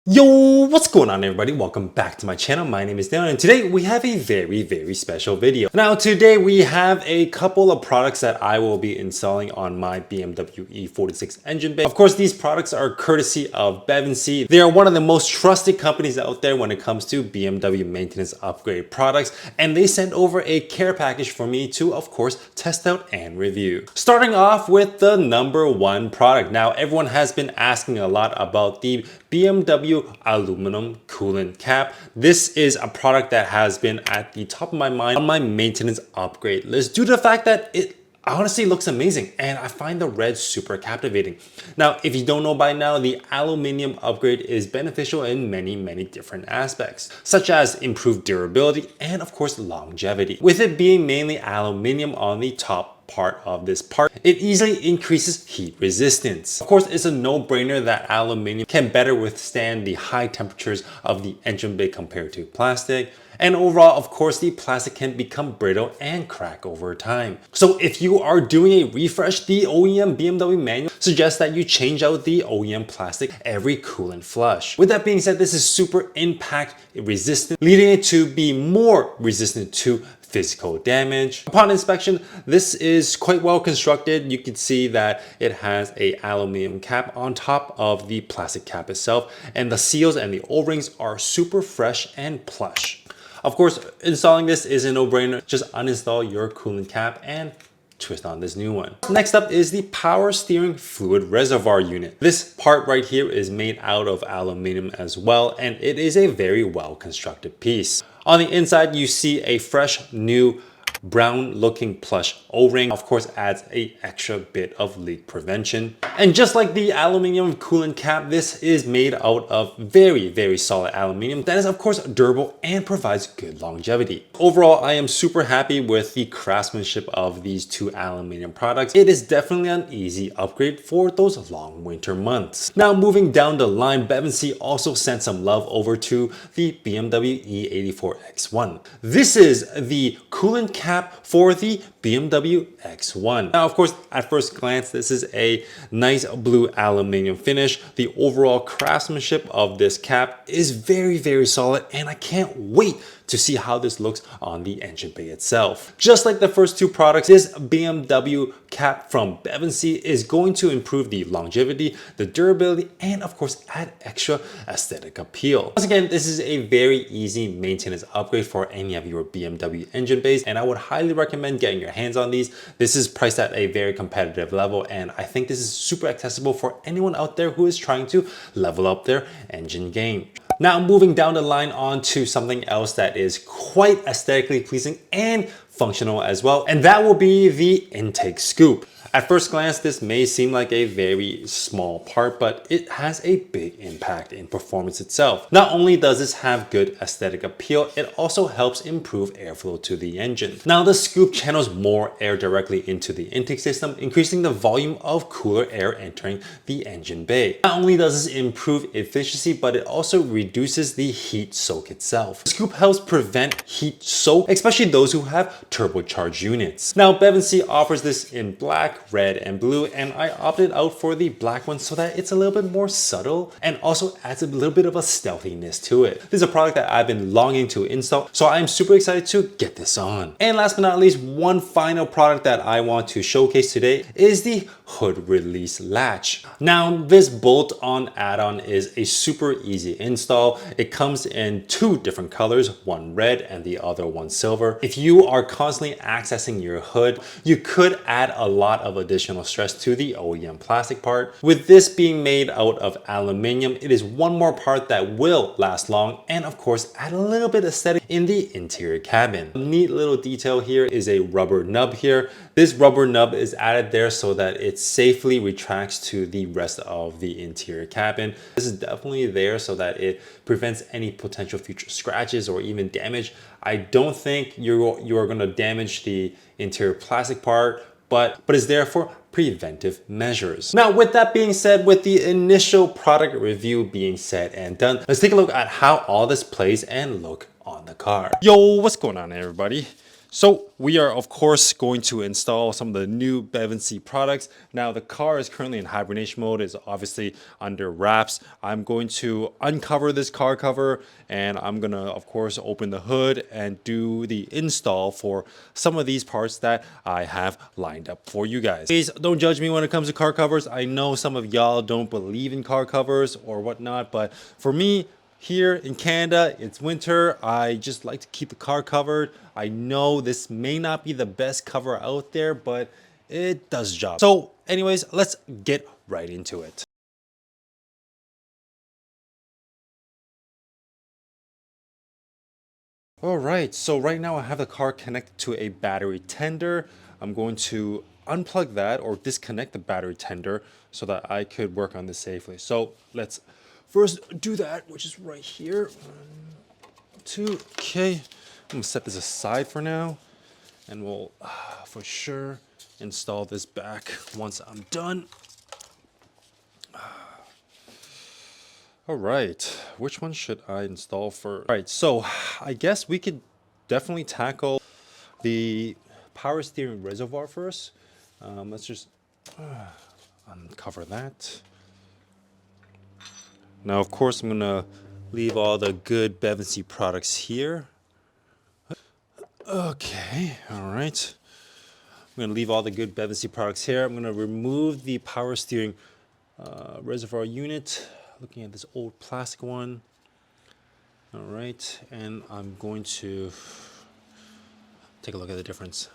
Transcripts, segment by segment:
Yo, what's going on everybody? Welcome back to my channel. My name is Dylan and today we have a very special video. Now today we have a couple of products that I will be installing on my BMW E46 engine bay. Of course, these products are courtesy of BEVINSEE. They are one of the most trusted companies out there when it comes to BMW maintenance upgrade products, and they sent over a care package for me to, of course, test out and review. Starting off with the number one product. Now everyone has been asking a lot about the BMW aluminum coolant cap. This is a product that has been at the top of my mind on my maintenance upgrade list due to the fact that it honestly looks amazing and I find the red super captivating. Now, if you don't know by now, the aluminum upgrade is beneficial in many different aspects, such as improved durability and of course longevity. With it being mainly aluminum on the top part of this part, it easily increases heat resistance. Of course, it's a no-brainer that aluminum can better withstand the high temperatures of the engine bay compared to plastic. And overall, of course, the plastic can become brittle and crack over time. So if you are doing a refresh, the OEM BMW manual suggests that you change out the OEM plastic every coolant flush. With that being said, this is super impact resistant, leading it to be more resistant to physical damage. Upon inspection, this is quite well constructed. You can see that it has a aluminum cap on top of the plastic cap itself, and the seals and the O-rings are super fresh and plush. Of course, installing this is a no-brainer. Just uninstall your coolant cap and twist on this new one. Next up is the power steering fluid reservoir unit. This part right here is made out of aluminum as well, and it is a very well constructed piece. On the inside, you see a fresh new brown looking plush O-ring, of course adds a extra bit of leak prevention. And just like the aluminum coolant cap, this is made out of very solid aluminum that is of course durable and provides good longevity. Overall, I am super happy with the craftsmanship of these two aluminum products. It is definitely an easy upgrade for those long winter months. Now moving down the line, BEVINSEE also sent some love over to the BMW E46. This is the coolant cap for the BMW X1. Now, of course, at first glance, this is a nice blue aluminum finish. The overall craftsmanship of this cap is very solid, and I can't wait to see how this looks on the engine bay itself. Just like the first two products, this BMW cap from BEVINSEE is going to improve the longevity, the durability, and of course add extra aesthetic appeal. Once again, this is a very easy maintenance upgrade for any of your BMW engine bays, and I would highly recommend getting your hands on these. This is priced at a very competitive level, and I think this is super accessible for anyone out there who is trying to level up their engine game. Now moving down the line on to something else that is quite aesthetically pleasing and functional as well, and that will be the intake scoop. At first glance, this may seem like a very small part, but it has a big impact in performance itself. Not only does this have good aesthetic appeal, it also helps improve airflow to the engine. Now the scoop channels more air directly into the intake system, increasing the volume of cooler air entering the engine bay. Not only does this improve efficiency, but it also reduces the heat soak itself. The scoop helps prevent heat soak, especially those who have turbocharged units. Now BEVINSEE offers this in black, red, and blue, and I opted out for the black one so that it's a little bit more subtle and also adds a little bit of a stealthiness to it. This is a product that I've been longing to install, so I'm super excited to get this on. And last but not least, one final product that I want to showcase today is the hood release latch. Now this bolt-on add-on is a super easy install. It comes in two different colors, one red and the other one silver. If you are constantly accessing your hood, you could add a lot of additional stress to the OEM plastic part. With this being made out of aluminum, it is one more part that will last long and of course add a little bit of aesthetic in the interior cabin. A neat little detail here is a rubber nub here. This rubber nub is added there so that it safely retracts to the rest of the interior cabin. This is definitely there so that it prevents any potential future scratches or even damage. I don't think you're going to damage the interior plastic part, but it's there for preventive measures. Now, with that being said, with the initial product review being said and done, let's take a look at how all this plays and look on the car. Yo, what's going on everybody? So we are of course going to install some of the new BEVINSEE products. Now the car is currently in hibernation mode, is obviously under wraps. I'm going to uncover this car cover and I'm gonna of course open the hood and do the install for some of these parts that I have lined up for you guys. Please don't judge me when it comes to car covers. I know some of y'all don't believe in car covers or whatnot, but for me, here in Canada, it's winter. I just like to keep the car covered. I know this may not be the best cover out there, but it does the job. So anyways, let's get right into it. All right, so right now I have the car connected to a battery tender. I'm going to unplug that or disconnect the battery tender so that I could work on this safely. So let's first do that, which is right here. 1, 2, okay. I'm gonna set this aside for now and we'll for sure install this back once I'm done. All right, which one should I install first? All right, so I guess we could definitely tackle the power steering reservoir first. Let's just uncover that. Now, of course, I'm gonna leave all the good BEVINSEE products here. Okay, all right. I'm gonna leave all the good BEVINSEE products here. I'm gonna remove the power steering reservoir unit. Looking at this old plastic one. All right, and I'm going to take a look at the difference.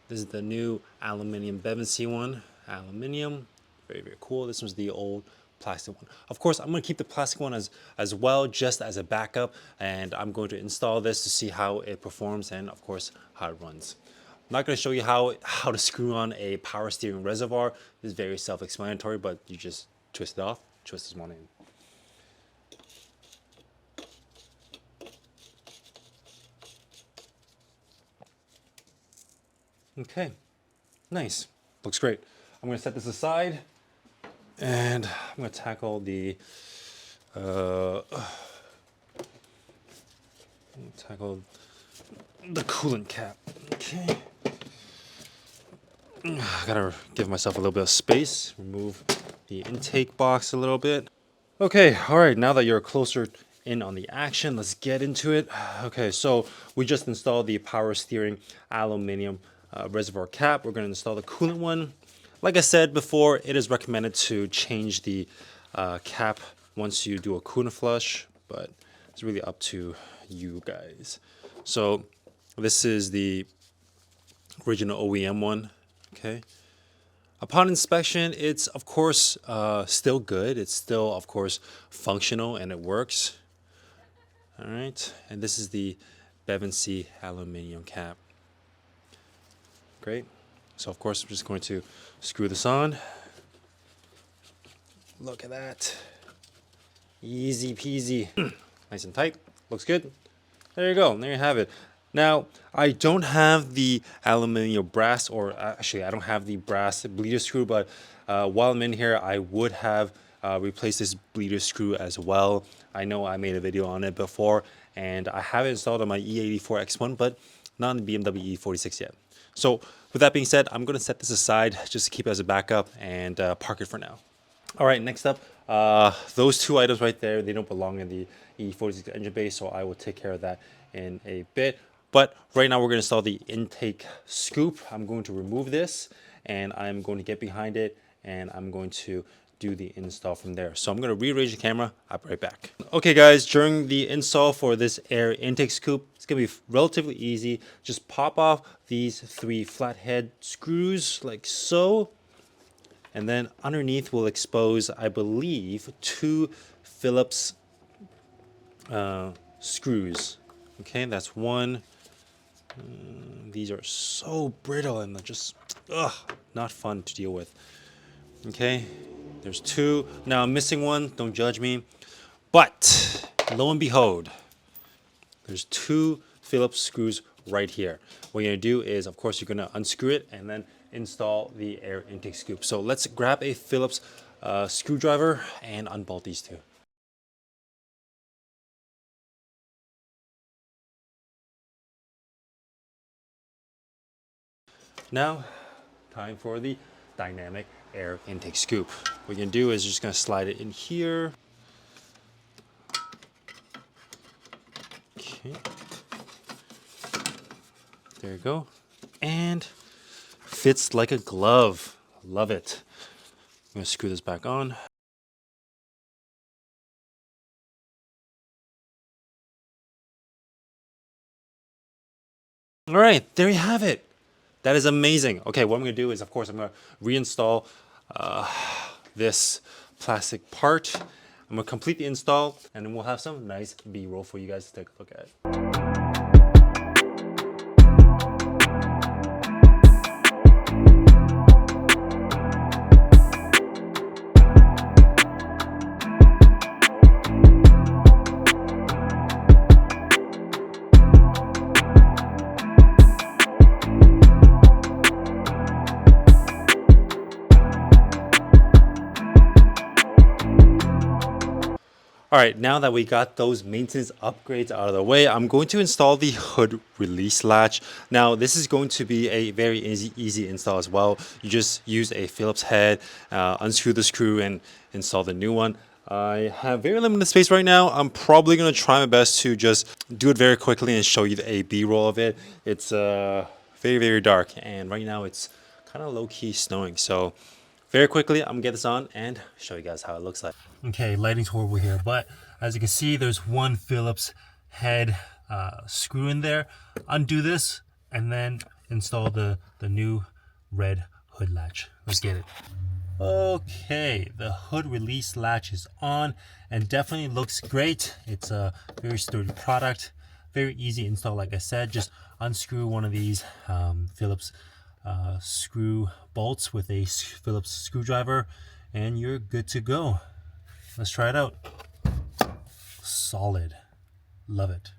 This is the new aluminum BEVINSEE one. Aluminum, very, very cool. This was the old plastic one. Of course, I'm gonna keep the plastic one as well, just as a backup, and I'm going to install this to see how it performs and of course, how it runs. I'm not gonna show you how to screw on a power steering reservoir. It's very self-explanatory, but you just twist it off, twist this one in. Okay, nice, looks great. I'm gonna set this aside and I'm gonna tackle the coolant cap. Okay, I gotta give myself a little bit of space, remove the intake box a little bit. Okay, all right, now that you're closer in on the action, let's get into it. Okay, so we just installed the power steering aluminum reservoir cap. We're gonna install the coolant one. Like I said before, it is recommended to change the cap once you do a coolant flush, but it's really up to you guys. So this is the original OEM one, okay? Upon inspection, it's of course still good. It's still of course functional and it works. All right, and this is the BEVINSEE aluminum cap. Great. So of course I'm just going to screw this on. Look at that. Easy peasy. Nice and tight. Looks good. There you go. There you have it. Now, I don't have the aluminum brass, or actually, I don't have the brass bleeder screw, but while I'm in here, I would have replaced this bleeder screw as well. I know I made a video on it before, and I have it installed on my E46, but not on the BMW E46 yet. So, with that being said, I'm going to set this aside just to keep it as a backup and park it for now. All right, next up, those two items right there, they don't belong in the E46 engine bay, so I will take care of that in a bit. But right now we're going to install the intake scoop. I'm going to remove this and I'm going to get behind it and I'm going to do the install from there. So I'm going to rearrange the camera. I'll be right back. Okay guys, during the install for this air intake scoop, it's going to be relatively easy. Just pop off these 3 flathead screws like so. And then underneath we'll expose, I believe, 2 Phillips screws. Okay, that's 1. These are so brittle and they're just not fun to deal with. Okay, there's 2. Now I'm missing 1, don't judge me. But lo and behold, there's 2 Phillips screws right here. What you're gonna do is, of course, you're gonna unscrew it and then install the air intake scoop. So let's grab a Phillips screwdriver and unbolt these 2. Now, time for the dynamic air intake scoop. What you're gonna do is you're just gonna slide it in here. Okay. There you go. And fits like a glove. Love it. I'm gonna screw this back on. All right, there you have it. That is amazing. Okay, what I'm gonna do is, of course, I'm gonna reinstall this plastic part. I'm gonna complete the install, and then we'll have some nice B-roll for you guys to take a look at. All right, now that we got those maintenance upgrades out of the way, I'm going to install the hood release latch. Now, this is going to be a very easy install as well. You just use a Phillips head, unscrew the screw, and install the new one. I have very limited space right now. I'm probably going to try my best to just do it very quickly and show you a B-roll of it. It's very dark, and right now it's kind of low-key snowing. So very quickly, I'm gonna get this on and show you guys how it looks like. Okay, lighting's horrible here, but as you can see, there's one Phillips head screw in there. Undo this and then install the new red hood latch. Let's get it. Okay, the hood release latch is on and definitely looks great. It's a very sturdy product, very easy install. Like I said, just unscrew one of these Phillips screw bolts with a Phillips screwdriver and you're good to go. Let's try it out. Solid. Love it.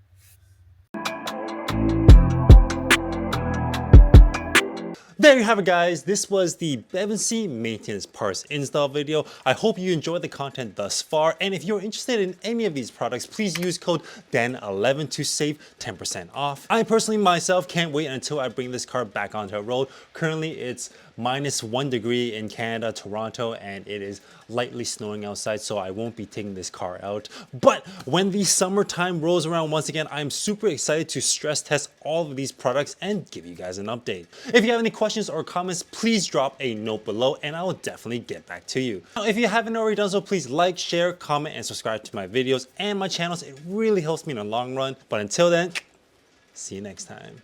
There you have it, guys. This was the BEVINSEE maintenance parts install video. I hope you enjoyed the content thus far, and if you're interested in any of these products, please use code DEN11 to save 10% off. I personally myself can't wait until I bring this car back onto the road. Currently it's -1 degree in Canada, Toronto, and it is lightly snowing outside, so I won't be taking this car out. But when the summertime rolls around once again, I'm super excited to stress test all of these products and give you guys an update. If you have any questions or comments, please drop a note below and I will definitely get back to you. Now, if you haven't already done so, please like, share, comment, and subscribe to my videos and my channels. It really helps me in the long run. But until then, see you next time.